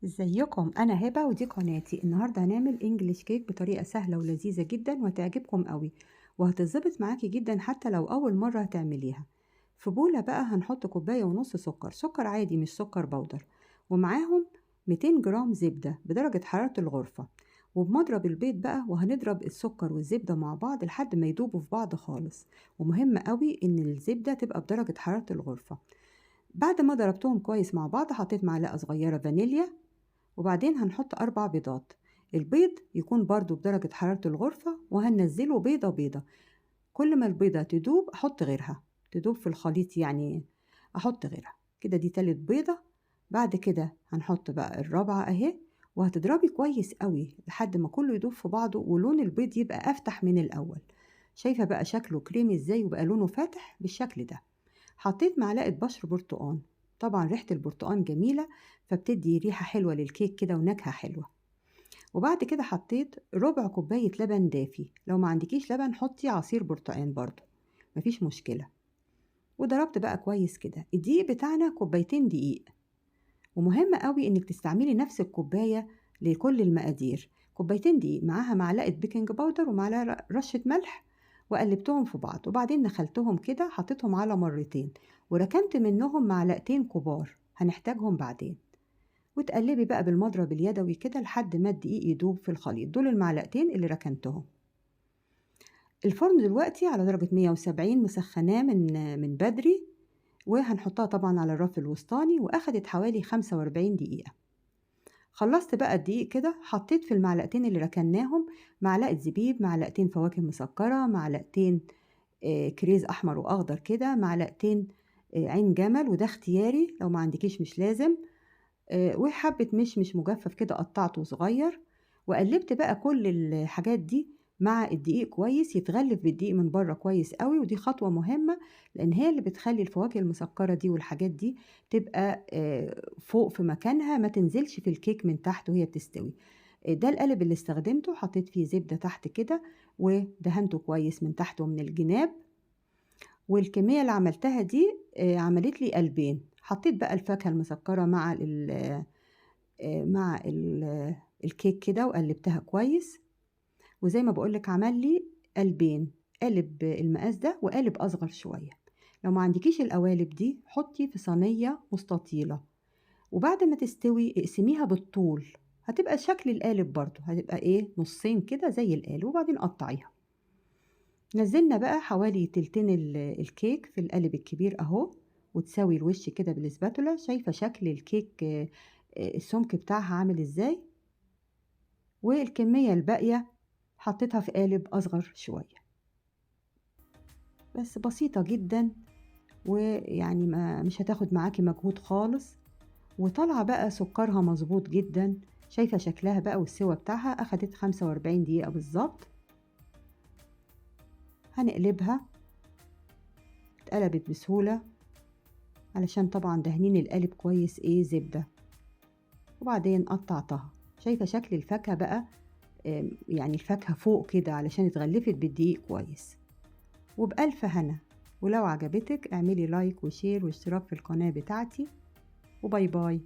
ازيكم؟ انا هبه ودي قناتي. النهارده هنعمل انجليش كيك بطريقه سهله ولذيذه جدا وهتعجبكم قوي، وهتظبط معاكي جدا حتى لو اول مره هتعمليها. في بوله بقى هنحط كوبايه ونص سكر عادي مش سكر بودر، ومعاهم 200 جرام زبده بدرجه حراره الغرفه، وبمضرب البيض بقى، وهنضرب السكر والزبده مع بعض لحد ما يدوبوا في بعض خالص. ومهم قوي ان الزبده تبقى بدرجه حراره الغرفه. بعد ما ضربتهم كويس مع بعض حطيت معلقه صغيره فانيليا، وبعدين هنحط 4 بيضات. البيض يكون برضو بدرجة حرارة الغرفة، وهننزله بيضة بيضة. كل ما البيضة تدوب أحط غيرها، تدوب في الخليط يعني أحط غيرها كده. دي تالت بيضة. بعد كده هنحط بقى الرابعة أهي، وهتضربي كويس قوي لحد ما كله يدوب في بعضه ولون البيض يبقى أفتح من الأول. شايفة بقى شكله كريمي ازاي وبقى لونه فاتح بالشكل ده. حطيت معلقة بشر برتقان، طبعا ريحة البرتقان جميلة فبتدي ريحة حلوة للكيك كده ونكهة حلوة. وبعد كده حطيت ربع كوباية لبن دافي، لو ما عندكيش لبن حطي عصير برتقان برضو، مفيش مشكلة. وضربت بقى كويس كده. الدقيق بتاعنا كوبايتين دقيق، ومهم قوي انك تستعملي نفس الكوباية لكل المقادير. كوبايتين دقيق معاها معلقة بيكنج باودر ومعلقة رشة ملح، وقلبتهم في بعض، وبعدين نخلتهم كده حطيتهم على مرتين، وركنت منهم معلقتين كبار هنحتاجهم بعدين. وتقلبي بقى بالمضرب اليدوي كده لحد ما الدقيق يدوب في الخليط. دول المعلقتين اللي ركنتهم. الفرن دلوقتي على درجة 170 مسخناه من بدري، وهنحطها طبعا على الرف الوسطاني، واخدت حوالي 45 دقيقة. خلصت بقى الدقيق كده، حطيت في المعلقتين اللي ركناهم معلقة زبيب، معلقتين فواكه مسكرة، معلقتين كريز احمر واخضر كده، معلقتين عين جمل، وده اختياري لو ما عندكيش مش لازم. وحبة مشمش مجفف كده قطعته صغير. وقلبت بقى كل الحاجات دي مع الدقيق كويس، يتغلف بالدقيق من بره كويس قوي، ودي خطوة مهمة لأن هي اللي بتخلي الفواكه المسكرة دي والحاجات دي تبقى فوق في مكانها، ما تنزلش في الكيك من تحت وهي بتستوي. ده القالب اللي استخدمته، حطيت فيه زبدة تحت كده ودهنته كويس من تحت ومن الجناب. والكمية اللي عملتها دي عملت لي قلبين. حطيت بقى الفاكهة المسكرة مع الكيك كده وقلبتها كويس، وزي ما بقولك عمل لي قلبين، قالب المقاس ده وقالب أصغر شوية. لو ما عندكيش القوالب دي حطي في صينية مستطيلة، وبعد ما تستوي اقسميها بالطول، هتبقى شكل القالب برضو، هتبقى ايه نصين كده زي القالب، وبعدين قطعيها. نزلنا بقى حوالي تلتين الكيك في القالب الكبير اهو، وتساوي الوش كده بالسباتولا. شايفة شكل الكيك السمك بتاعها عامل ازاي. والكمية الباقية حطيتها في قالب أصغر شوية. بس بسيطة جدا، ويعني ما مش هتاخد معاكي مجهود خالص، وطالعة بقى سكرها مظبوط جدا. شايفة شكلها بقى والسوا بتاعها أخدت 45 دقيقة بالظبط. هنقلبها. اتقلبت بسهولة علشان طبعا دهنين القالب كويس ايه زبدة، وبعدين قطعتها. شايفة شكل الفاكهة بقى، يعني الفاكهة فوق كده علشان اتغلفت بالدقيق كويس. وبألف هنا. ولو عجبتك اعملي لايك وشير واشتراك في القناة بتاعتي، وباي باي.